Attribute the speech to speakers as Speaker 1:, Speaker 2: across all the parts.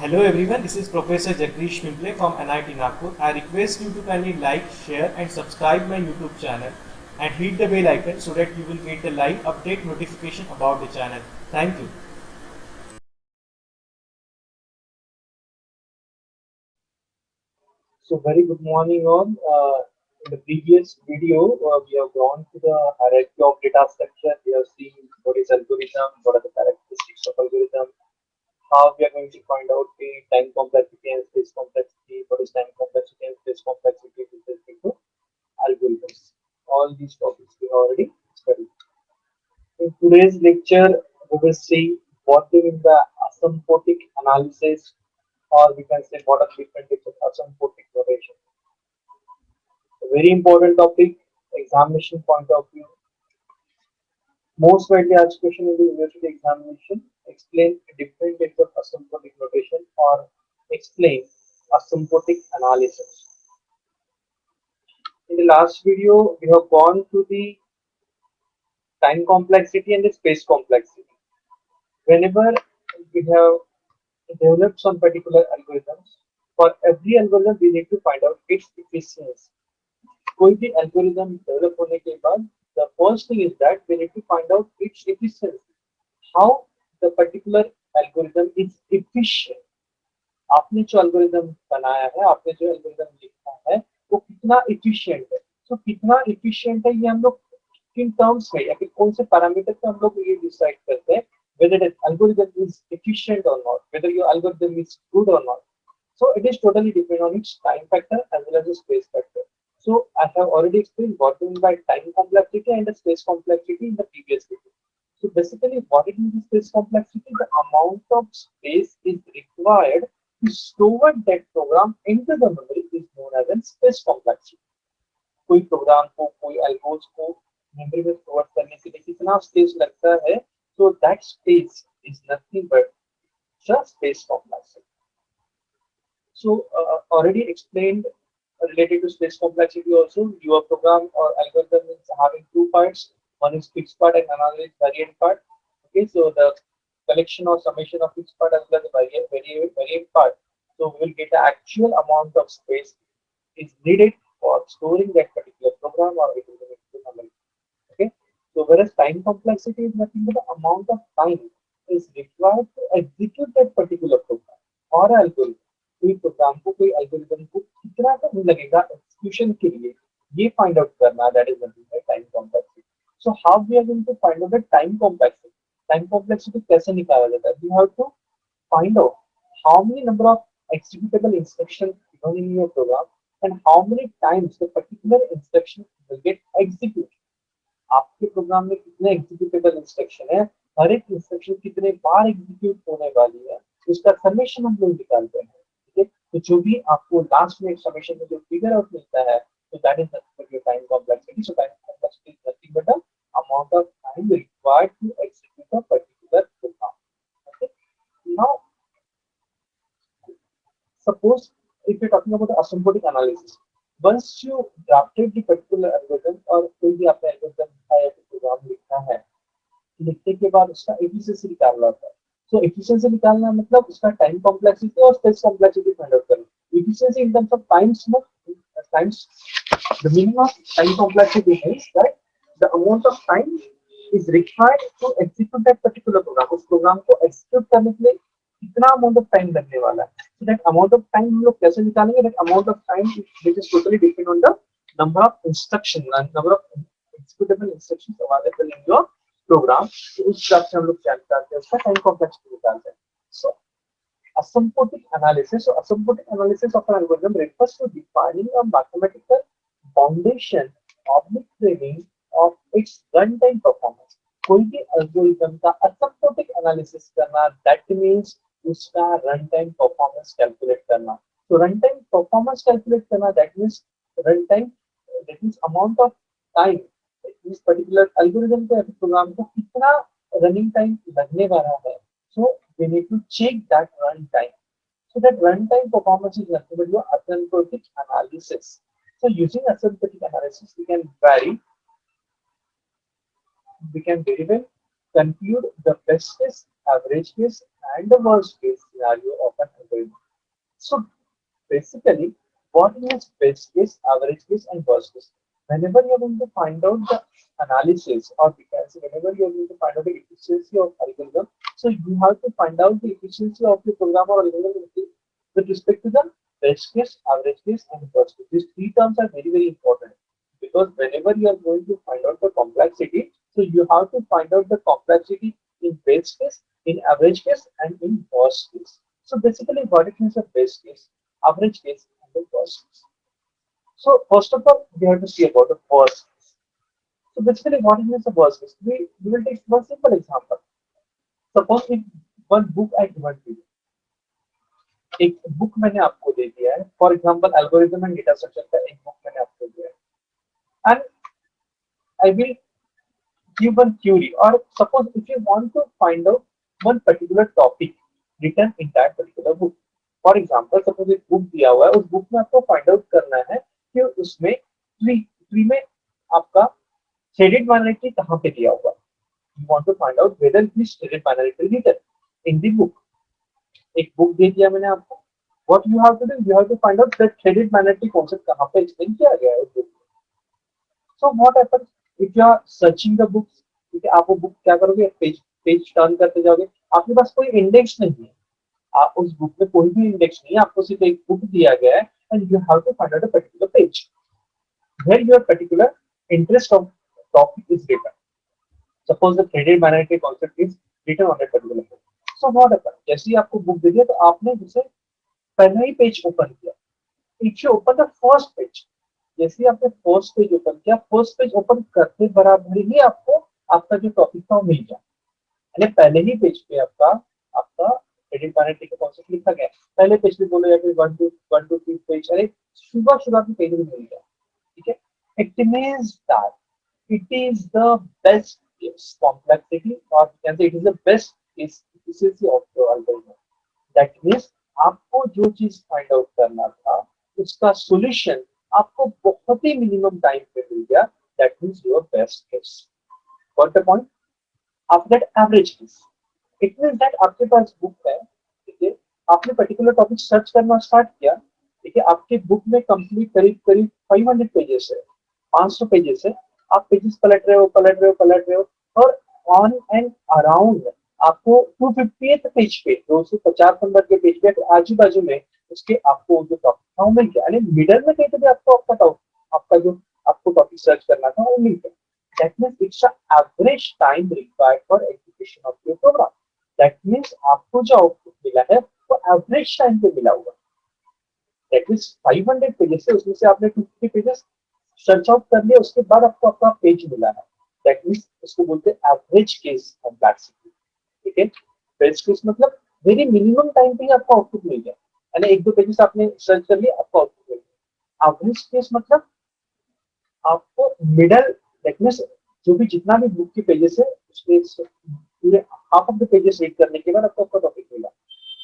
Speaker 1: Hello everyone, this is Professor Jagdish Mimple from NIT Nagpur. I request you to kindly like, share and subscribe my YouTube channel and hit the bell icon so that you will get the live update notification about the channel. Thank you.
Speaker 2: So very good morning all. In the previous video, we have gone to the hierarchy of data structure. We have seen what is algorithm, what are the characteristics of algorithm, how we are going to find out the time complexity and space complexity, what is time complexity and space complexity with respect to algorithms. All these topics we have already studied. In today's lecture, we will see what is the asymptotic analysis, or we can say what are the different types of asymptotic notation. A very important topic, examination point of view. Most widely asked question in the university examination, explain different types of asymptotic notation or explain asymptotic analysis. In the last video, we have gone through the time complexity and the space complexity. Whenever we have developed some particular algorithms, for every algorithm we need to find out its efficiency. कोई भी algorithm develop होने के बाद the first thing is that we need to find out its efficiency, how the particular algorithm is efficient. आपने जो algorithm बनाया है, आपने जो एल्गोरिदम लिखा है, वो कितना efficient है. So कितना efficient है, ये हम लोग किन टर्म्स में या फिर कौन से पैरामीटर पे हम लोग ये डिसाइड करते हैं whether the algorithm is efficient or not, whether your algorithm is good or not. So it is totally depend on its time factor as well as the space factor. So I have already explained what we mean by time complexity and the space complexity in the previous video. So basically what it means is space complexity, the amount of space is required to store that program into the memory is known as a space complexity. कोई programme को कोई algos को memory में store करने के लिए कितना space लगता है, so that space is nothing but just space complexity. So already explained related to space complexity also. Your program or algorithm is having two parts. One is fixed part and another is variant part. Okay, so the collection or summation of fixed part as well as the variant part. So we will get the actual amount of space is needed for storing that particular program or it will be memory. Okay, so whereas time complexity is nothing but the amount of time is required to execute that particular program or algorithm. कोई programme को कोई algorithm को कितना time लगेगा execution के लिए, ये find out करना, that is nothing but time complexity. So how we are going to find out the time complexity. Time complexity कैसे निकाला जाता है? We have to find out how many number of executable instructions given in your program and how many times the particular instruction will get executed. आपके programme में कितने executable instruction है, हर एक instruction कितने बार एग्जीक्यूट होने वाली है, उसका समेशन हम लोग निकालते हैं. ठीक है, तो जो भी आपको लास्ट में एक समेशन में जो फिगर आउट मिलता है, तो that is nothing time complexity. So time complexity is nothing but the amount of time required to execute a particular program. Okay, now suppose if you're talking about the asymptotic analysis, once you drafted the particular algorithm और कोई भी आपने algorithm लिखा है, programme लिखा है, लिखने के बाद उसका एफिशिएंसी निकालना होता है. सो एफिशिएंसी निकालना मतलब उसका टाइम कॉम्प्लेक्सिटी और स्पेस कॉम्प्लेक्सिटी फाइंड आउट करना. Efficiency in terms of times, times the meaning of time complexity is that the amount of time is required to execute that particular program. उस programme को execute करने के लिए कितना amount of time लगने वाला है. So that amount of time हम लोग कैसे निकालेंगे? That amount of time which is totally depend on the number of instruction and number of executable instructions available in your program. तो उस हिसाब से हम लोग क्या निकालते हैं? उसका time complexity निकालते हैं. So asymptotic analysis. So asymptotic analysis of an algorithm refers to defining a mathematical foundation of the training of its runtime performance. कोई भी एल्गोरिथम का asymptotic analysis करना, that means उसका runtime performance calculate करना. So runtime performance calculate करना, that means runtime, that means amount of time इस particular algorithm को या प्रोग्राम को कितना running time लगने वाला है. So we need to check that runtime. So that runtime performance is nothing but your asymptotic analysis. So using asymptotic analysis, we can very well compute the bestest average case and the worst case scenario of an algorithm. So basically, what is best case, average case, and worst case? Whenever you're going to find out the analysis, or because whenever you're going to find out the efficiency of algorithm, so you have to find out the efficiency of the program or algorithm with respect to the best case, average case, and worst case. These three terms are very, very important because whenever you are going to find out the complexity, so you have to find out the complexity in best case, in average case, and in worst case. So basically, what it means a best case, average case, and the worst case. So first of all, we have to see about the worst case. So basically, what is the worst case? We will take one simple example. Suppose if one book I given to you, एक book मैंने आपको दे दिया है, for example algorithm and data structure का एक book मैंने आपको दिया है, and I will give one query, or suppose if you want to find out one particular topic written in that particular book. For example, suppose एक book दिया हुआ है, उस बुक में आपको फाइंड आउट करना है कि उसमें ट्री में आपका शेडेड बाइनरी कहाँ पे दिया हुआ है. You want to find out whether this shaded binary tree written in the book. एक बुक दे दिया मैंने आपको. What you have to do? You have to find out that shaded binary concept कहाँ पे explain किया गया है उस book में. So what happens if you are searching the books? ठीक है, आप वो बुक क्या करोगे, पेज टर्न करते जाओगे, आपके पास कोई इंडेक्स नहीं है, आप उस बुक में कोई भी इंडेक्स नहीं है, आपको सिर्फ एक बुक दिया गया है, and you have to find out a particular page where your particular interest of topic is written. Suppose the threaded binary concept is written on that particular page. So what happens? जैसे ही आपको book दे दिया तो आपने जैसे पहला ही page open किया. If you open the first page, जैसे ही आपने फर्स्ट पेज ओपन किया, फर्स्ट पेज ओपन करते बराबर ही आपको आपका जो टॉपिक था वो मिल जाए. यानी पहले ही पेज पे आपका आपका एडिट पैनेल का कॉन्सेप्ट लिखा गया. पहले पेज पे बोलो या फिर 1 2 पेज, अरे शुरुआत के पेज में मिल गया. ठीक है, it means that it is the best complexity, or you can say it is the best efficiency of your algorithm. That means आपको जो चीज फाइंड आउट करना था उसका सॉल्यूशन आपको बहुत ही मिनिमम टाइम पे मिल गया. That means your best case. What the point after that average case? It means that आपके पास बुक है, ठीक है, आपने पर्टिकुलर टॉपिक सर्च करना स्टार्ट किया, ठीक है, आपके बुक में कंप्लीट करीब करीब 500 पेजेस है, 500 पेजेस है, आप पेजेस पलट रहे हो और ऑन एंड अराउंड आपको 250th पेज पे, 250 नंबर के पेज पे आजू बाजू में उसके आपको जो टॉपिक था वो मिल गया. यानी मिडल में कहीं तो भी आपको आपका जो आपको टॉपिक सर्च करना था वो मिल गया. That means it's a average time required for execution of your program. That means आपको जो आउटपुट मिला है वो एवरेज टाइम पे मिला हुआ. दैट मींस 500 पेजेस है, उसमें से आपने 250 पेजेस सर्च आउट कर लिया, उसके बाद आपको आपका पेज मिला है. दैट मींस इसको बोलते हैं एवरेज केस कॉम्प्लेक्सिटी. ठीक है, बेस्ट केस मतलब वेरी मिनिमम टाइम पे ही आपका आउटपुट मिल गया, यानी 1 2 पेजेस आपने सर्च कर लिया, आपका आउटपुट मिल गया. एवरेज केस मतलब आपको मिडल, दैट मींस जो भी जितना भी बुक के पेजेस है उसके पूरे half of the pages read करने के बाद आपको आपका टॉपिक मिला,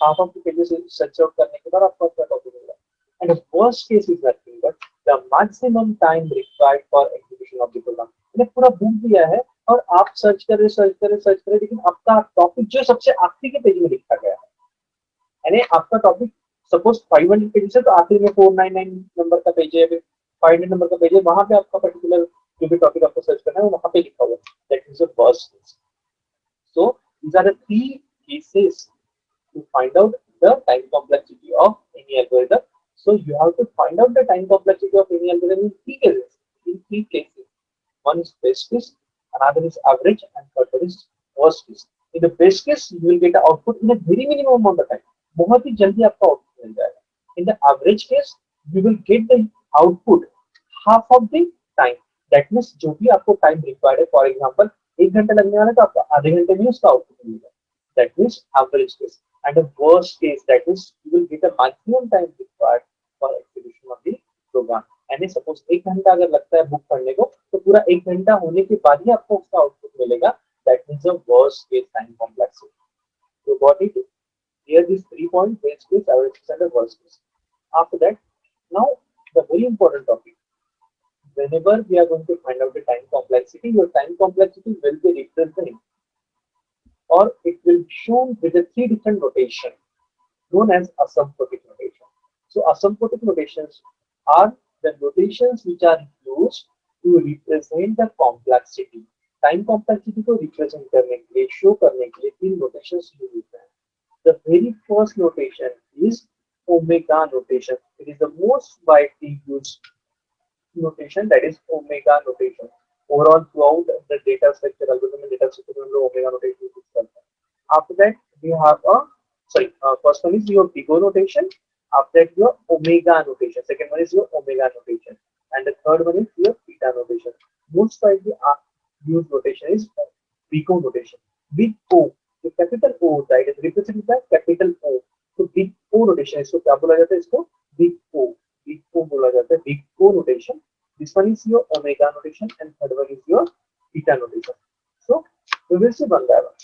Speaker 2: half of the pages search out करने के बाद आपको आपका टॉपिक मिला. And the worst case is nothing but the maximum time required for execution of the program. मैंने पूरा बुक दिया है और आप सर्च कर रहे, लेकिन आपका टॉपिक जो सबसे आखिरी के पेज में लिखा गया है, यानी आपका टॉपिक सपोज 500 पेजेस है तो आखिरी में 499 नंबर का पेज है, 500 नंबर का पेज है, वहां पे आपका पर्टिकुलर जो भी टॉपिक आपको सर्च करना है वो वहां पे लिखा हुआ है. That is the worst case. So these are the three cases to find out the time complexity of any algorithm. So you have to find out the time complexity of any algorithm in three cases. In three cases, one is best case, another is average, and third one is worst case. In the best case, you will get the output in a very minimum amount of time. बहुत ही जल्दी आपका output मिल जाएगा. In the average case, you will get the output half of the time. That means जो भी आपको time required है, for example 1 घंटा लगने वाला है तो आपको आधे घंटे में उसका आउटपुट मिलेगा. That means average case. And the worst case, that means you will get a maximum time required for execution of the program. यानी सपोज 1 घंटा अगर लगता है बुक पढ़ने को तो पूरा 1 घंटा होने के बाद ही आपको उसका आउटपुट मिलेगा. That means the worst case time complexity. So got it? Here these 3 points: best case, average case, and the worst case. After that, now the very important topic. Whenever we are going to find out the time complexity, your time complexity will be represented or it will be shown with a three different notation known as asymptotic notation. So asymptotic notations are the notations which are used to represent the complexity. Time complexity को represent करने के लिए, show करने के लिए तीन notations use होते हैं. The very first notation is omega notation. It is the most widely used notation, that is omega notation. Overall, throughout the data structure algorithm and data structure, हम लोग omega notation use करते हैं. After that, we have a first one is your big O notation. After that, your omega notation. Second one is your omega notation, and the third one is your beta notation. Most widely used notation is big O notation. Big O, the capital O, that is represented by capital O. तो big O notation इसको क्या बोला जाता है? इसको big O बोला जाता है. Big O notation. This one is your omega notation, and third one is your beta notation. So we will see one by one.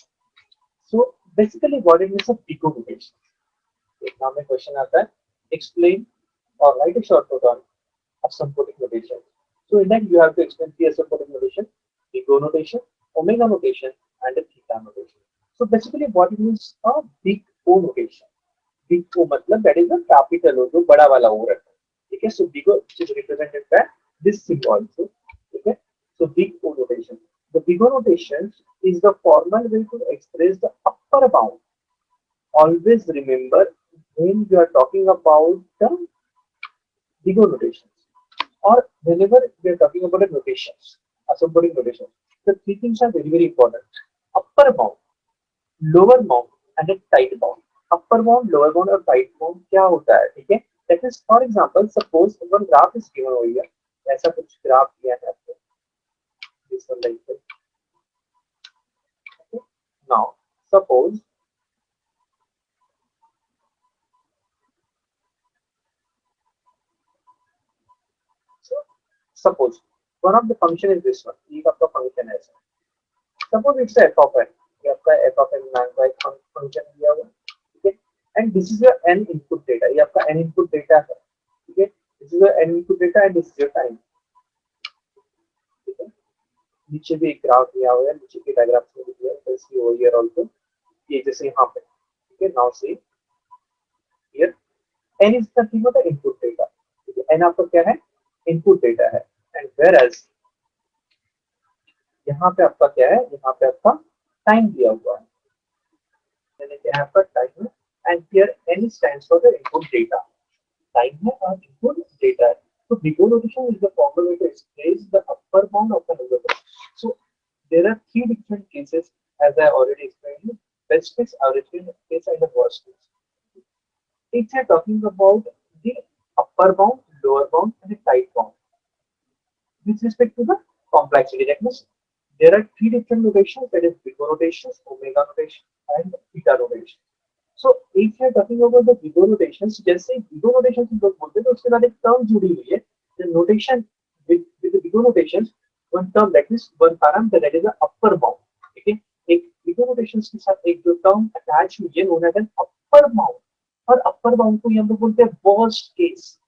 Speaker 2: So basically, what it means of big O notation. एक नाम में question आता है, explain or write a short note on asymptotic notation. So in that you have to explain the asymptotic notation, big O notation, omega notation, and the theta notation. So basically, what it means a big O notation. Big O मतलब that is the capital O, जो बड़ा वाला O रहता है. ठीक है. So big O is represented by this symbol. So ठीक है. So big O notation. The big O notation is the formal way to express the upper bound. Always remember when you are talking about the big O notations, or whenever we are talking about the notations, asymptotic notation, the three things are very important: upper bound, lower bound, and a tight bound. Upper bound, lower bound और tight bound क्या होता है? ठीक है. That is, for example, suppose one graph is given over here. ऐसा कुछ graph दिया है आपको. This one like this. Okay. Now, suppose one of the function is this one. एक आपका function है ऐसा. Suppose it's a f of n. ये आपका f of n नाम का एक function दिया हुआ है. ठीक है. And this is your n input data. ये आपका n input data है. ठीक है. This is your n input data and this is your time. ठीक है. नीचे भी एक ग्राफ दिया हुआ है. नीचे के डायग्राम में भी दिया है. So see over here also. ये जैसे यहाँ पे. ठीक है. Now see here. n is nothing but the input data. ठीक है. n आपका क्या है? Input data है. And whereas यहाँ पे आपका क्या है? यहाँ पे आपका टाइम दिया हुआ है. यहाँ पर टाइम है. And here n stands for the input data. Time है और input data है. So big O notation is the formal way to express the upper bound of the number. So there are three different cases, as I already explained: best case, average case, and the worst case. If we are talking about the upper bound, lower bound, and the tight bound with respect to the complexity, that means there are three different notations, that is big O notations, omega notation, and beta notation. So if you are talking about the big O notations, जैसे big O notations हम लोग बोलते हैं तो उसके साथ एक term जुड़ी हुई है. The notation with the big O notations, one term that is one parameter, that is the upper bound. ठीक है. एक big O notations के साथ एक जो term attach हुई है known as an upper bound, और upper bound को हम लोग बोलते हैं worst case.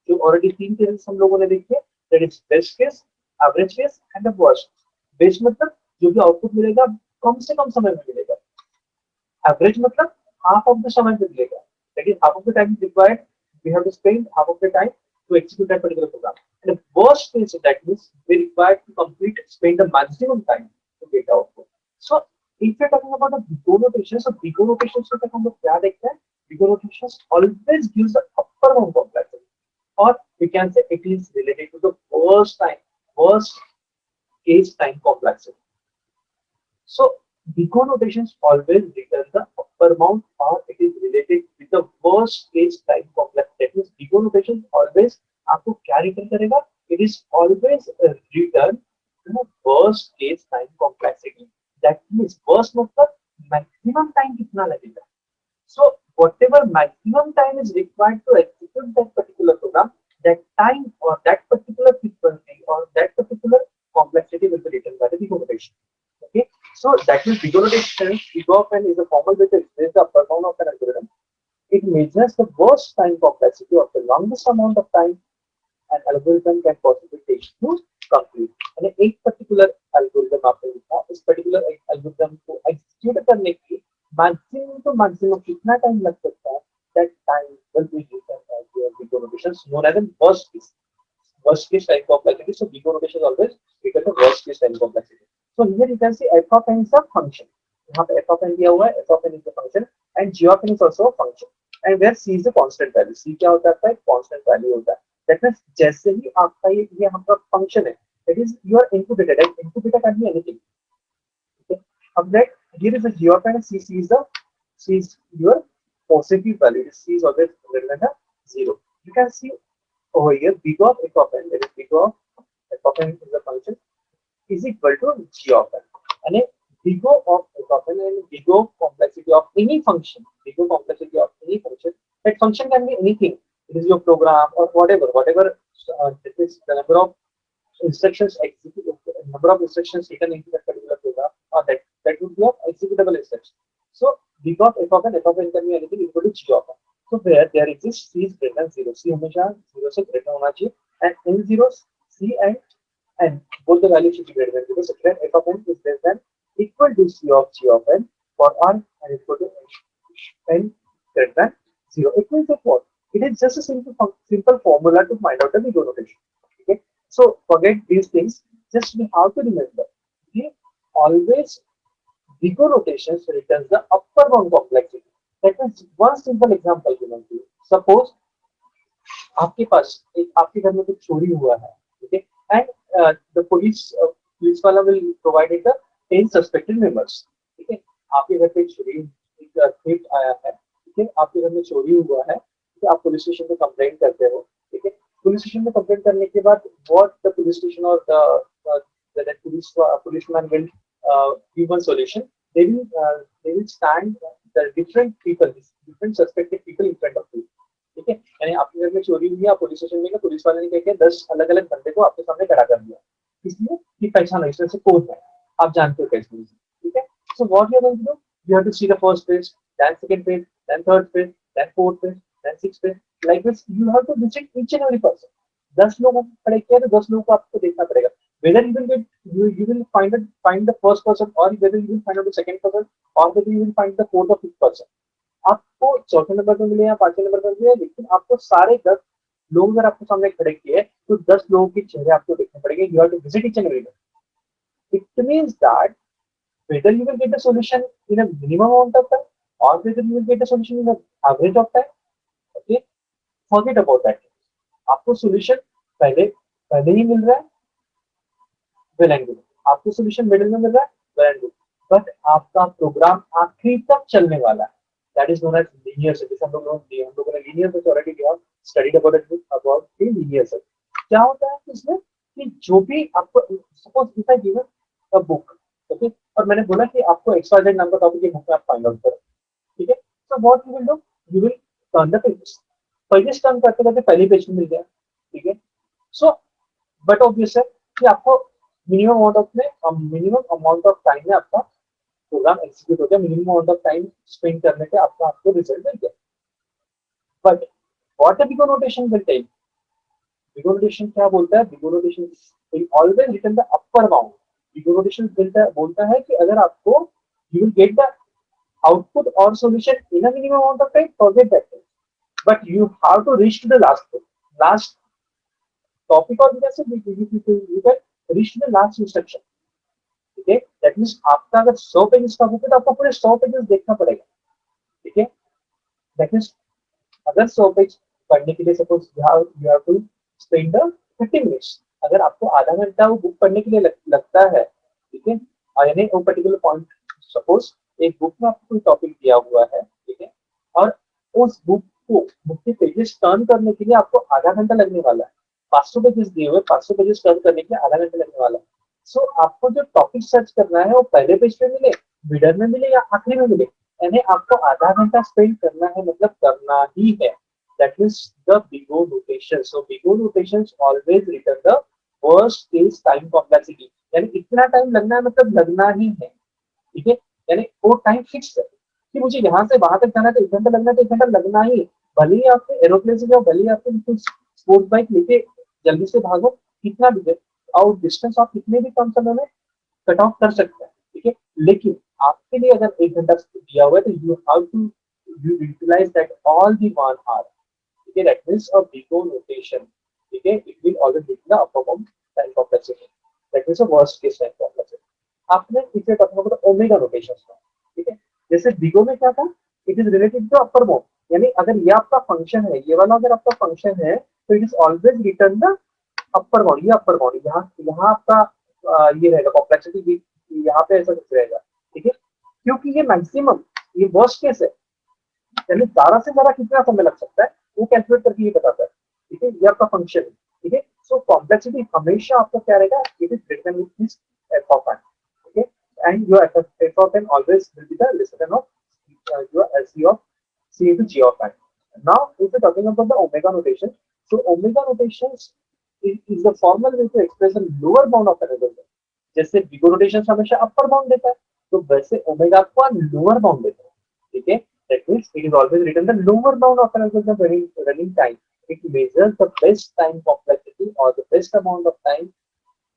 Speaker 2: जो already तीन cases हम लोगों ने देखे, that is best case, average case, and the worst. Best मतलब जो भी आउटपुट मिलेगा कम से कम समय में मिलेगा. Average मतलब half of the समय में मिलेगा. That is half of the time required. We have to spend half of the time to execute that particular program. And the worst case, that means we require to spend the maximum time to get output. So if we are talking about the big O notations, so big O notations से हम लोग क्या देखते हैं? Big O notations always gives the upper bound complexity, or we can say it is related to the worst case time complexity. So big O notations always return the upper bound, or it is related with the worst case time complexity. That means big O notations always आपको क्या return करेगा? It is always return the worst case time complexity. That means worst मतलब maximum time कितना लगेगा. So whatever maximum time is required to execute that particular program, that time or that particular frequency or that particular complexity will be written by the big O notation. Okay, so that means big O notation, big O of n is a formal way to express the upper bound of an algorithm. It measures the worst time complexity of the longest amount of time an algorithm can possibly take to complete. यानी एक particular algorithm आपने लिखा, इस particular algorithm को execute करने के लिए maximum to maximum कितना टाइम लग सकता है, that time will be written as your Vigo notations known as a worst case time complexity. So Vigo notation is always written as worst case time complexity. So here you can see f of n is a function. यहाँ पे f of n दिया हुआ है, f of n is a function and g of n is also a function. And where c is a constant value. c क्या होता है? Constant value होता है. That means जैसे ही आपका ये आपका function है, that is your input data. Right? Input data can be anything. Okay. अब that here is a g of n, c is your positive value. C is always greater than 0. You can see over here big of f of n, that is big of f of n is a function, is equal to g of n. And a big of f of n and big of complexity of any function, that function can be anything. It is your program or whatever this is the number of instructions executed, number of instructions taken into that particular program, or that would be of executable instructions. So big of f of n can be anything equal to g of n. So where there exists c is greater than 0, c हमेशा 0 से greater होना चाहिए, and in 0 c and n both the values should be greater than 0. So then f of n is less than equal to c of g of n for r and equal to n greater than 0. It means that what? It is just a simple formula to find out the Vigo notation. Okay. So forget these things. Just we have to remember. We always Vigo notations returns the upper bound complexity. That means one simple example given to you. Suppose आपके पास आपके घर में कुछ चोरी हुआ है, ठीक है, and the police वाला will provide the 10 suspected members, ठीक है, आपके घर पे चोरी थेफ्ट आया है, ठीक है, आपके घर में चोरी हुआ है, ठीक है, आप पुलिस स्टेशन में कंप्लेंट करते हो, ठीक है, पुलिस स्टेशन में कंप्लेंट करने के बाद what the police station or the policeman will give one solution. They will stand the different people, different suspected people in front of you. ठीक है, यानी आपके घर में चोरी हुई है, पुलिस स्टेशन में पुलिस वाले ने क्या 10 अलग अलग बंदे को आपके सामने खड़ा कर दिया, इसलिए कि पहचानो इसमें से कौन है, आप जानते हो कैसे, ठीक है. So what you are going to do, you have to see the first page, then second page, then third page, then fourth page, then sixth page, like this you have to visit each and every person. 10 लोग खड़े किया तो 10 लोगों को आपको देखना पड़ेगा, whether you will find the first person, or whether you will find out the second person, or whether you will find the fourth or fifth person. आपको चौथे नंबर पर मिले या पांचवें नंबर पर मिले, लेकिन आपको सारे 10 लोग अगर आपको सामने खड़े किए तो 10 लोगों के चेहरे आपको देखने पड़ेंगे. You have to visit each and every one. It means that whether you will get the solution in a minimum amount of time or whether you will get the solution in an average of time, okay, forget about that. आपको solution पहले ही मिल रहा है, well and good. आपको solution middle में मिल रहा है, well and good. But आपका programme आखिरी तक चलने वाला है, that is known as linear circuit. हम लोगों ने linear circuit already we have studied about the linear circuit. क्या होता है इसमें कि जो भी आपको suppose if I give a book, okay, और मैंने बोला कि आपको XYZ नाम का टॉपिक ये बुक में आप फाइंड आउट करो, ठीक है. So what you will do, you will turn the pages. Pages turn करते करते पहले पेज में मिल गया, ठीक है. सो बट ऑब्वियस है कि आपको मिनिमम अमाउंट ऑफ टाइम में आपका प्रोग्राम एग्जीक्यूट हो गया, minimum amount of time spend करने पे आपको रिजल्ट मिल गया. But what the Vigo notation will tell? Vigo notation क्या बोलता है? Vigo notation will always return the upper bound. Vigo notation बोलता है कि अगर आपको you will get the output or solution in a minimum amount of time, forget that thing. But you have to reach to the last topic, or you can reach to the last instruction. ठीक है, that means आपका अगर 100 pages का book है तो आपको पूरे 100 pages देखना पड़ेगा, ठीक है. That means अगर 100 पेज पढ़ने के लिए suppose you have to spend 50 minutes. अगर आपको आधा घंटा वो बुक पढ़ने के लिए लगता है, ठीक है, और यानी वो पर्टिकुलर पॉइंट सपोज एक बुक में आपको कोई टॉपिक दिया हुआ है, ठीक है, और उस बुक के पेजेस टर्न करने के लिए आपको आधा घंटा लगने वाला है. 500 पेजेस दिए हुए, 500 पेजेस टर्न करने के लिए आधा घंटा लगने वाला है. सो आपको जो टॉपिक सर्च करना है वो पहले पेज पे मिले, मिडल में मिले या आखिरी में मिले, यानी आपको आधा घंटा स्पेंड करना है, मतलब करना ही है. That is the Vigo notation. So Vigo notations always return the worst case time complexity. यानी इतना टाइम लगना है मतलब लगना ही है, ठीक है, यानी वो टाइम फिक्स है कि मुझे यहाँ से वहां तक जाना है तो 1 घंटा लगना है, तो 1 घंटा लगना ही. भले ही आपके एरोप्लेन से जाओ, भले ही आपको स्पोर्ट्स बाइक लेके जल्दी से भागो, कितना भी और डिस्टेंस आप कितने भी कम समय में कट ऑफ कर सकते हैं, ठीक है। लेकिन आपके लिए अगर 1 घंटा दिया हुआ है तो you have to you utilize that all the 1 hour, ठीक है। That means a big O notation, ठीक है, it will always be the upper bound time complexity, that means a worst case time complexity. आपने इसे टॉकिंग अबाउट ओमेगा नोटेशन, ठीक है। जैसे बिगो में क्या था, it is related to upper bound, यानी अगर ये आपका फंक्शन है, ये वाला अगर आपका फंक्शन है तो it is always return the upper bound, ये अपर बाउंड, यहाँ यहाँ आपका ये रहेगा कॉम्प्लेक्सिटी, यहाँ पे ऐसा कुछ रहेगा, ठीक है। क्योंकि ये मैक्सिमम, ये वर्स्ट केस है, यानी ज्यादा से ज्यादा कितना समय लग सकता है वो कैलकुलेट करके ये बताता है, ठीक है। ये आपका फंक्शन है, ठीक है। सो कॉम्प्लेक्सिटी हमेशा आपका क्या रहेगा, it is greater than this f of n, ठीक है। And your f of n always will be the lesser than of your LC of C into G of n. Now, if we're talking about the omega notation, so omega notations is the formal way to express the lower bound of an algorithm. जैसे बिगो rotation हमेशा upper bound देता है, तो वैसे omega आपको lower bound देता है, ठीक है। That means it is always written the lower bound of an algorithm running time, it measures the best time complexity और the best amount of time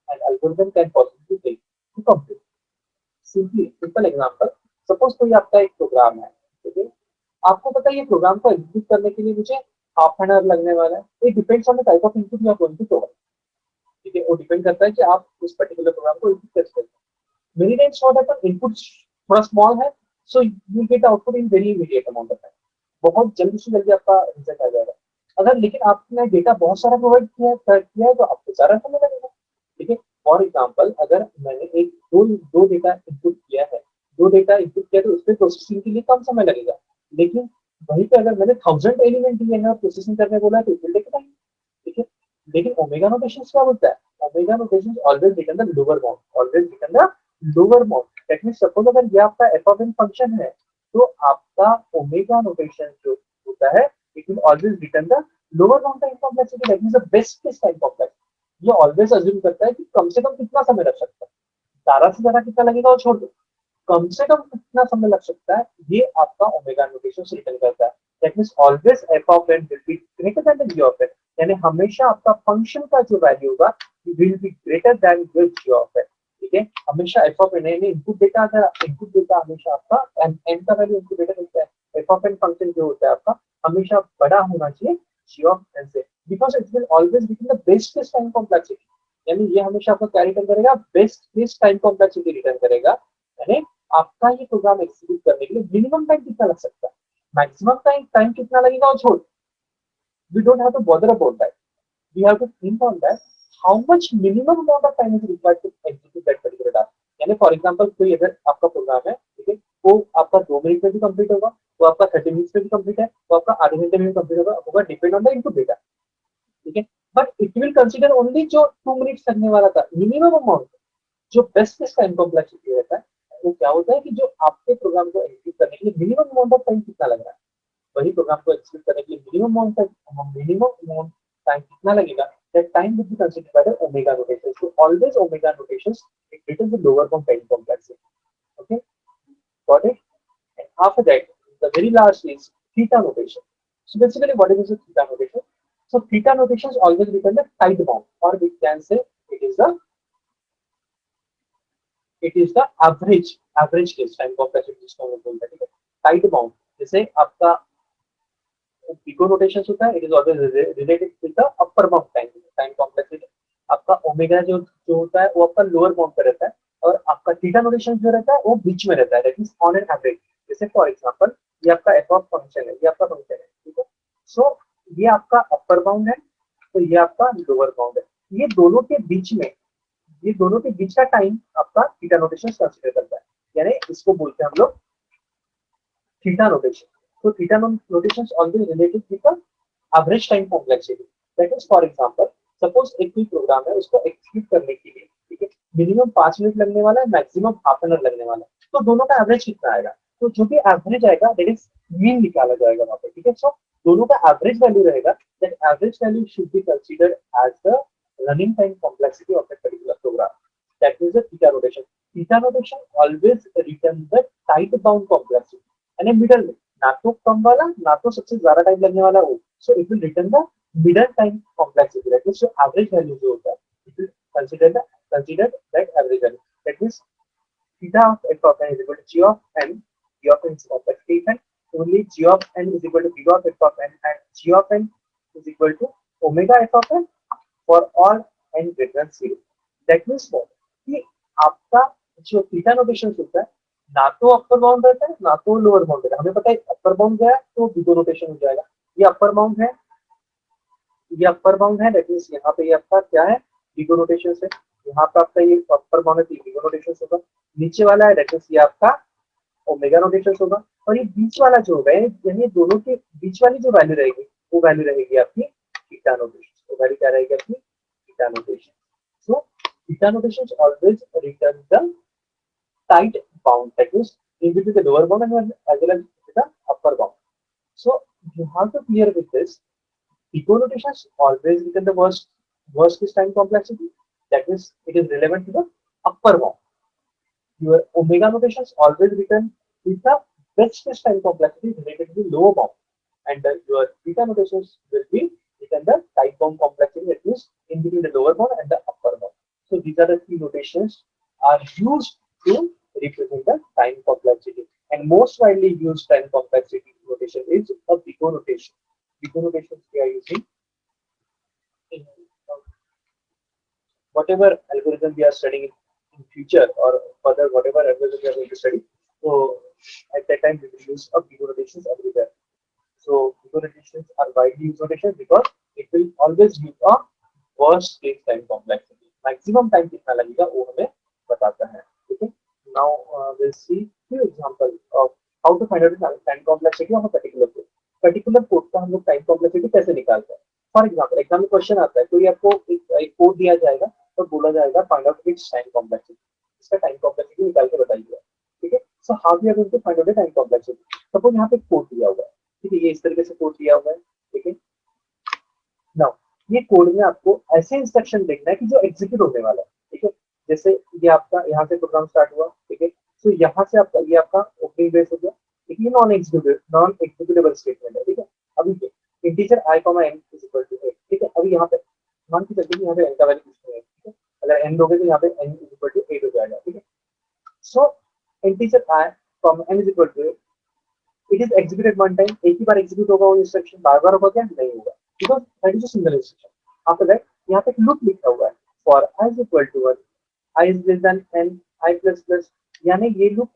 Speaker 2: an algorithm can possibly take to complete. Simple example, suppose कोई आपका एक programme है, ठीक है। आपको पता है ये प्रोग्राम को एग्जीक्यूट करने के लिए मुझे हाफ एन आवर लगने वाला है, it depends on the type of input you are going to provide, ठीक है। वो डिपेंड करता है कि आप उस पर्टिकुलर प्रोग्राम को एग्जीक्यूट कैसे करते हैं। Many times what happen, input थोड़ा स्मॉल है, so you get output in very immediate amount of time, बहुत जल्दी से जल्दी आपका रिजल्ट आ जाएगा। अगर लेकिन आपने डेटा बहुत सारा प्रोवाइड किया है तो आपको सारा समय लगेगा, ठीक है। फॉर एग्जाम्पल, अगर मैंने एक दो डेटा इनपुट किया है, दो डेटा इनपुट किया तो उसमें प्रोसेसिंग के लिए कम समय लगेगा, लेकिन वहीं पे अगर मैंने 1000 एलिमेंट दिए हैं और प्रोसेसिंग करने बोला है तो इट विल टेक टाइम, ठीक है। लेकिन ओमेगा नोटेशन क्या बोलता है, omega notation always return the lower bound, always return the lower bound. That means suppose अगर ये आपका एफ ऑफ एन फंक्शन है तो आपका ओमेगा नोटेशन जो होता है it will always return the lower bound time complexity, that means the best case time complexity. ये ऑलवेज अज्यूम करता है कि कम से कम कितना समय लग सकता है, ज्यादा से ज्यादा कितना लगेगा वो छोड़ दो, कम से कम कितना समय लग सकता है ये आपका ओमेगा नोटेशन से रिटर्न करता है। That means always f of n will be greater than the g of n, यानी हमेशा आपका फंक्शन का जो वैल्यू होगा will be greater than the g of n, ठीक है। हमेशा एफ ऑफ एन यानी इनपुट डेटा, अगर इनपुट डेटा हमेशा आपका एन का वैल्यू इनपुट डेटा होता है, एफ ऑफ एन फंक्शन जो होता है आपका हमेशा बड़ा होना चाहिए जी ऑफ एन से, because it will always become the best case time complexity, यानी ये हमेशा आपको क्या रिटर्न करेगा, best case time complexity return करेगा। यानी आपका ये प्रोग्राम एग्जीक्यूट करने के लिए मिनिमम टाइम कितना लग सकता है, मैक्सिमम टाइम कितना लगेगा और छोड़, we don't have to bother about that, we have to think on that how much minimum amount of time is required to execute that particular task। यानी फॉर एग्जांपल कोई अगर आपका प्रोग्राम है, ठीक है, वो आपका 2 मिनट में भी कंप्लीट होगा, वो आपका 30 मिनट्स में भी कंप्लीट है, वो आपका आधे घंटे में भी कंप्लीट होगा depend on the input data, ठीक है। But it will consider only जो 2 मिनट्स लगने वाला था मिनिमम अमाउंट, जो बेस्ट केस टाइम कॉम्प्लेक्सिटी रहता है वो क्या होता है कि जो आपके प्रोग्राम को एग्जीक्यूट करने के लिए मिनिमम अमाउंट ऑफ टाइम कितना लग रहा है, वही प्रोग्राम को एग्जीक्यूट करने के लिए मिनिमम अमाउंट टाइम कितना लगेगा, that time would be considered by the omega notation. So always omega notations it returns the lower bound time complexity. Okay, got it? And after that, the very last is theta notation. So basically, what is the theta notation? So theta notations always return the tight bound, or we can say it is the average case time complexity जिसको हम बोलते हैं, ठीक है। Tight bound जैसे आपका pico notation होता है, it is always related with the upper bound time complexity. आपका ओमेगा जो होता है वो आपका लोअर बाउंड पे रहता है, और आपका थीटा नोटेशन जो रहता है वो बीच में रहता है, that means on an average. जैसे फॉर एग्जांपल ये आपका एफ ऑफ फंक्शन है, ये आपका फंक्शन है, ठीक है। सो ये आपका अपर बाउंड है, तो ये आपका लोअर बाउंड है, ये दोनों के बीच में, ये दोनों के बीच का टाइम आपका थीटा नोटेशन कंसीडर करता है, यानी इसको बोलते हैं हम लोग theta notation. So theta notations always related with the average time complexity. That is, for example, suppose एक कोई प्रोग्राम है उसको एक्जीक्यूट करने के लिए, ठीक है, मिनिमम 5 मिनट लगने वाला है, मैक्सिमम हाफ एन आवर लगने वाला है, तो दोनों का एवरेज कितना आएगा, तो जो भी एवरेज आएगा दैट इज मीन निकाला जाएगा वहां पे, ठीक है। सो दोनों का एवरेज वैल्यू रहेगा, that average value should be considered as the running time complexity of that particular program, that means the theta notation. Theta notation always return the tight bound complexity, यानी middle में, ना तो कम वाला ना तो सबसे ज्यादा टाइम लगने वाला हो, so it will return the middle time complexity, that means जो एवरेज वैल्यू जो होता है it will consider the consider that average value. That means theta of f of n is equal to g of n. G of n is complexity event. Only g of n is equal to big of f of n, and g of n is equal to omega f of n for all n greater than 0. That means what? कि आपका जो theta notation होता है ना तो upper bound रहता है ना तो लोअर बाउंड रहता है. हमें पता है अपर बाउंड गया तो बिगो नोटेशन हो जाएगा. ये अपर बाउंड है, ये अपर बाउंड है. दैट मींस यहाँ पे ये आपका क्या है, बिगो नोटेशन है. यहाँ पे आपका ये अपर बाउंड है तो बिगो नोटेशन होगा. नीचे वाला है दैट मींस ये आपका ओमेगा नोटेशन होगा. और ये बीच वाला जो होगा यानी दोनों के बीच वाली जो वैल्यू रहेगी वो वैल्यू रहेगी आपकी थीटा नोटेशन. वो वैल्यू क्या रहेगी आपकी theta notation. So theta notations always return the tight bound, that means in between the lower bound and as well as the upper bound. So you have to clear with this. Pico notations always return the worst case time complexity, that means it is relevant to the upper bound. Your omega notations always return with the best case time complexity related to the lower bound, and your theta notations will be return the tight bound complexity, that means in between the lower bound and the upper bound. So these are the three notations are used to represent the time complexity, and most widely used time complexity notation is a Bigot notation. Bigot notations we are using in whatever algorithm we are studying in future, or further whatever algorithm we are going to study. So at that time we will use a Bigot notations everywhere. So Bigot notations are widely used notations because it will always use a worst case time complexity. Maximum time कितना लगेगा वो हमें बताता है. ठीक है. Now will see few example of how to find out time complexity of a particular code. Particular code का हम लोग टाइम कॉम्प्लेक्सिटी कैसे निकालते हैं. फॉर एग्जांपल में क्वेश्चन आता है, कोई आपको एक कोड दिया जाएगा और बोला जाएगा find out its time complexity. इसका टाइम कॉम्प्लेक्सिटी निकाल के बताइए. ठीक है. So how we are going to find out the time complexity. Suppose यहाँ पे कोड दिया हुआ है. ठीक है. ये इस तरीके से कोड दिया हुआ है. ठीक है. नाउ ये कोड में आपको ऐसे इंस्ट्रक्शन देखना है कि जो एग्जीक्यूट होने वाला है. ठीक है. जैसे ये आपका यहाँ से प्रोग्राम स्टार्ट हुआ. ठीक है. तो यहाँ से आपका ये आपका ओपनिंग ब्रेस हो गया. ठीक है. नॉन एग्जीक्यूटेबल स्टेटमेंट है. ठीक है. अभी integer i, n is equal to 8. ठीक है. अभी यहाँ पे मान के चलते यहाँ पे n का वैल्यू कुछ नहीं है. ठीक है. अगर n दोगे तो यहाँ पे n इज इक्वल टू 8 हो जाएगा. ठीक है. So integer i, n is equal to 8. It is executed one time. एक ही बार एग्जीक्यूट होगा वो इंस्ट्रक्शन. बार बार होगा क्या? नहीं होगा. because that is a single instruction. After that, यहाँ पे एक लूप लिखा हुआ है for i is equal to 1, i is less than n, i plus plus. यानी ये लूप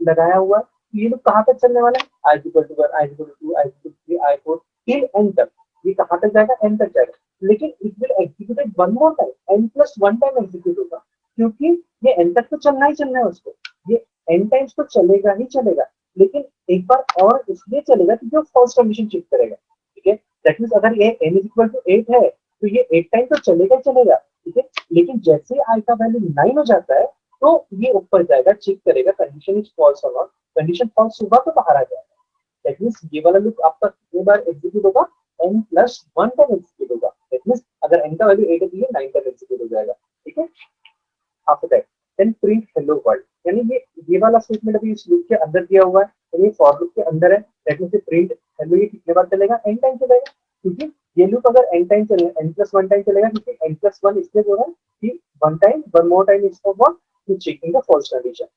Speaker 2: लगाया हुआ है. ये लूप कहाँ तक चलने वाला है? i is equal to 1, i is equal to 2, i is equal to 3, i 4 till n तक. ये कहाँ तक जाएगा? n तक जाएगा. लेकिन it will execute one more time. n plus 1 time execute होगा क्योंकि ये n तक तो चलना ही चलना है उसको. ये n टाइम्स तो चलेगा ही चलेगा, लेकिन एक बार और इसलिए चलेगा कि जो फर्स्ट कंडीशन चेक करेगा. ठीक है. दैट मींस अगर ये n इज इक्वल टू 8 है तो ये 8 टाइम तो चलेगा ही चलेगा. ठीक है. लेकिन जैसे i का वैल्यू 9 हो जाता है तो ये ऊपर जाएगा, चेक करेगा कंडीशन इज फॉल्स और नॉट. कंडीशन फॉल्स होगा तो बाहर आ जाएगा. दैट मींस ये वाला लूप आपका कितने बार एग्जीक्यूट होगा? n plus 1 टाइम एग्जीक्यूट होगा. दैट मींस अगर n का वैल्यू 8 है तो ये 9 टाइम एग्जीक्यूट हो जाएगा. ठीक है. After that then print hello world. यानी ये वाला स्टेटमेंट अभी इस लूप के अंदर दिया हुआ है. ये फॉर लूप के अंदर है. दैट मींस प्रिंट हेलो ये कितने बार चलेगा? n टाइम चलेगा. क्योंकि ये लूप अगर n टाइम चलेगा, n plus 1 टाइम चलेगा, क्योंकि n plus 1 इसलिए जो है कि one more time is for what? To checking the false condition.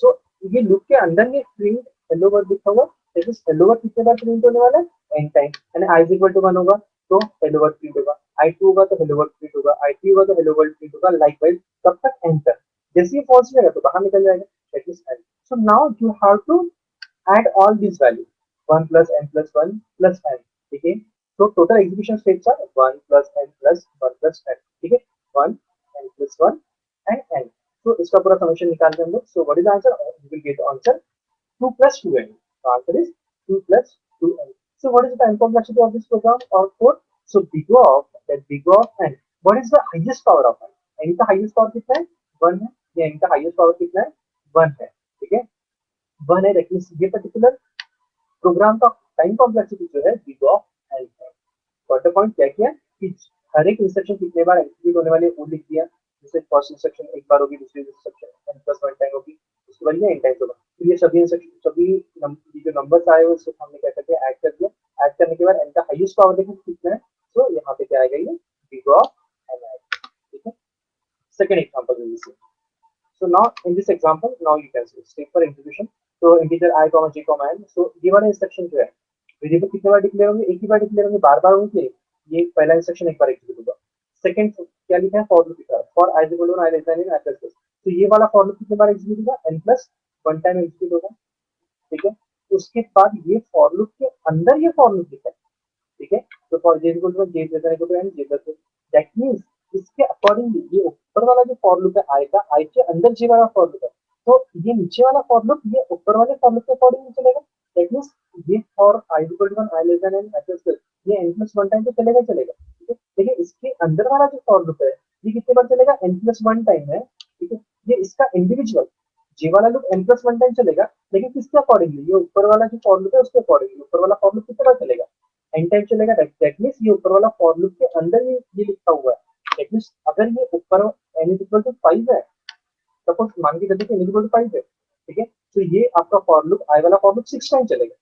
Speaker 2: So ये लूप के अंदर ये प्रिंट हेलो वर्ड लिखा हुआ. दैट इज हेलो वर्ड कितने बार प्रिंट होने वाला है? n time. यानी i is equal to 1 होगा तो हेलो वर्ड प्रिंट होगा. i2 होगा तो हेलो वर्ड प्रिंट होगा. i3 होगा तो हेलो वर्ड प्रिंट होगा. लाइकवाइज तब तक n तक. जैसे ये फॉल्स रहेगा तो बाहर निकल जाएगा. That is n. So now you have to add all these values 1 plus n plus 1 plus n. ठीक है. So total execution steps are 1 plus n plus 1 plus n. ठीक है. 1 n plus 1 and n. So इसका पूरा summation निकालते हैं हम लोग. So what is the answer? You will get the answer 2 plus 2n. The answer is 2 plus 2n. So what is the time complexity of this program or code? So big of n. What is the highest power of n? n का highest power कितना है? 1 है. ये n का highest power कितना है? 1 है. ठीक है. 1 है. That means ये particular प्रोग्राम का टाइम कॉम्प्लेक्सिटी जो है big of n है. क्वार्टर पॉइंट क्या किया कि हर एक इंस्ट्रक्शन कितने बार एग्जीक्यूट होने वाले वो लिख दिया. जैसे फर्स्ट इंस्ट्रक्शन एक बार होगी, दूसरी इंस्ट्रक्शन n plus 1 टाइम होगी, उसके बाद ये n टाइम्स होगा. तो ये सभी इंस्ट्रक्शन सभी जो नंबर्स आए उसको हमने क्या करके ऐड कर दिया. ऐड करने के बाद n का हाईएस्ट पावर देखो कितना है. तो यहाँ पे क्या आएगा? ये big of n आएगा. ठीक है. Second example will be same. So now in this example, now you can see step for execution. So integer I comma j comma n. So ये वाला इंस्ट्रक्शन जो है वेरिएबल कितने बार डिक्लेयर होंगे, एक ही बार डिक्लेयर होंगे, बार बार होंगे, ये पहला इंस्ट्रक्शन एक बार एग्जीक्यूट होगा। सेकंड क्या लिखा है, फॉर लूप लिखा है, for i equal to i less than i plus plus. तो ये वाला फॉर लूप कितने बार एग्जीक्यूट होगा, n plus one time execute होगा, ठीक है। उसके बाद ये फॉर लूप के अंदर ये फॉर लूप लिखा है, ठीक है। तो for j equal to j less than equal to n j plus, that means इसके अकॉर्डिंगली ये ऊपर वाला जो फॉर लूप है i का, i के अंदर j वाला फॉर लूप है, तो ये नीचे वाला फॉर लूप ये ऊपर वाले फॉर लूप के अकॉर्डिंग चलेगा। दैट मींस ये for i equal to i less than n i plus plus ये n प्लस वन टाइम तो चलेगा चलेगा, ठीक है। लेकिन इसके अंदर वाला जो फॉर लूप है ये कितने बार चलेगा, n प्लस वन टाइम है, ठीक है। ये इसका इंडिविजुअल j वाला loop n plus one time चलेगा, लेकिन किसके अकॉर्डिंगली, ये ऊपर वाला जो फॉर लूप है उसके अकॉर्डिंगली ऊपर वाला फॉर लूप कितने बार चलेगा, n टाइम चलेगा। दैट मींस ये ऊपर वाला फॉर लूप के अंदर ये लिखा हुआ है। दैट मींस अगर ये ऊपर n इज इक्वल टू 5 है, सपोज मान के चलते कि n इज इक्वल टू 5 है, ठीक है, तो ये आपका फॉर लूप i वाला फॉर लूप 6 टाइम चलेगा,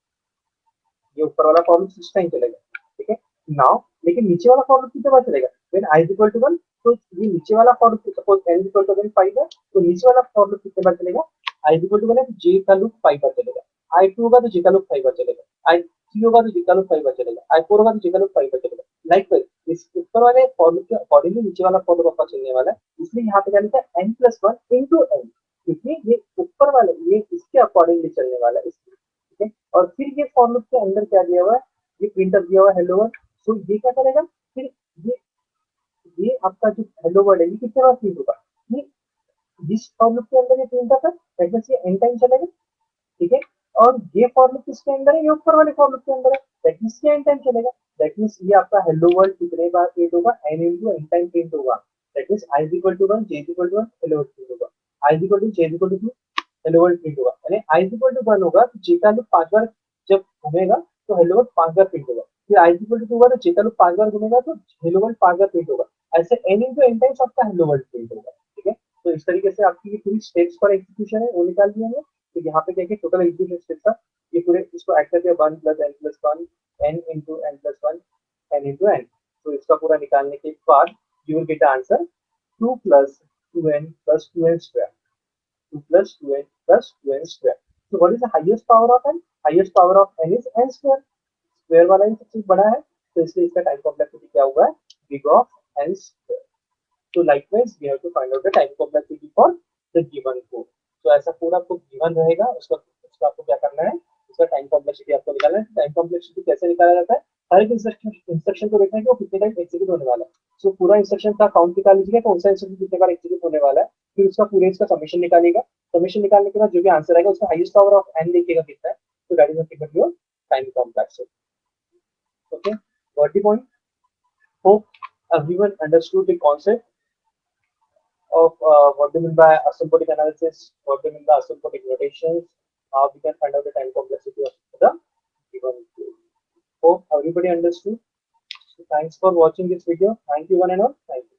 Speaker 2: ये ऊपर वाला फॉर लूप 6 टाइम चलेगा, ठीक है। नाउ लेकिन नीचे वाला फॉर लूप कितने बार चलेगा, when i is equal to 1, तो ये नीचे वाला for loop suppose n is equal to 5 है, तो नीचे वाला फॉर लूप कितने बार चलेगा, i इज इक्वल टू 1 है तो j का लूप 5 बार चलेगा, i 2 होगा तो j का लूप 5 बार चलेगा, i 3 होगा तो j का लूप 5 बार चलेगा, i 4 होगा तो j का लूप 5 बार चलेगा। लाइकवाइज इस ऊपर वाले फॉर लूप के अकॉर्डिंगली नीचे वाला फॉर लूप आपका चलने वाला है, इसलिए यहाँ पे क्या लिखा है n plus one into n, क्योंकि ये ऊपर वाले ये इसके अकॉर्डिंगली चलने वाला है इसलिए, ठीक है। और फिर ये फॉर लूप के अंदर क्या दिया हुआ है, ये प्रिंटर दिया हुआ है हेलो वर्ल्ड, सो ये क्या करेगा, फिर ये आपका जो हेलो वर्ल्ड है ये कितने बार प्रिंट होगा, ये जिस फॉर लूप के अंदर ये प्रिंट होता है दैट मींस ये n टाइम चलेगा, ठीक है। और ये फॉर लूप किसके अंदर है, ये ऊपर वाले फॉर लूप के अंदर है, दैट मींस ये n टाइम चलेगा। दैट मींस ये आपका हेलो वर्ल्ड कितने बार प्रिंट होगा, n into n time print होगा। That means i is equal to 1 j is equal to 1 hello world print होगा, i is equal to j is equal to 2 hello world print होगा, यानी i is equal to 1 होगा तो j का loop 5 बार जब घूमेगा तो हेलो वर्ल्ड 5 बार print होगा, फिर i is equal to 2 होगा तो j का लूप 5 बार घूमेगा तो हेलो वर्ल्ड 5 बार प्रिंट होगा। ऐसे n into n टाइम्स आपका हेलो वर्ल्ड प्रिंट होगा, ठीक है। तो इस तरीके से आपकी ये पूरी स्टेप्स पर एग्जीक्यूशन है वो निकाल दिया हमने। तो यहाँ पे क्या है टोटल एग्जीक्यूशन स्टेप्स था, ये पूरे इसको ऐड करके 1 plus n plus 1 n into n plus 1 n into n, तो इसका पूरा निकालने के बाद you will get answer 2 plus 2n plus 2n square, 2 plus 2n plus 2n square. So what is the highest power of n? Highest power of n is n square. Square वाला ही सबसे बड़ा है, तो इसलिए इसका टाइम कॉम्प्लेक्सिटी क्या हुआ है, big of n square. So likewise we have to find out the time complexity for the given code. So ऐसा कोड आपको given रहेगा, उसका आपको क्या करना है, उसका टाइम कॉम्प्लेक्सिटी आपको निकालना है। टाइम कॉम्प्लेक्सिटी कैसे निकाला जाता है, हर एक इंस्ट्रक्शन को देखना है कि वो कितने टाइम एग्जीक्यूट होने वाला है। सो पूरा इंस्ट्रक्शन का काउंट निकाल लीजिएगा, कौन सा इंस्ट्रक्शन कितने बार एग्जीक्यूट होने वाला है, फिर उसका पूरे इसका समेशन निकालिएगा। समेशन निकालने के बाद जो भी आंसर आएगा उसका हाईएस्ट पावर ऑफ n देखिएगा कितना है, तो that is nothing but your time complexity. Okay, got the point? Hope everyone understood the concept of what do you mean by asymptotic analysis, what do you mean by asymptotic notations, how we can find out the time complexity of the given code. Hope everybody understood. So thanks for watching this video. Thank you one and all. Thank you.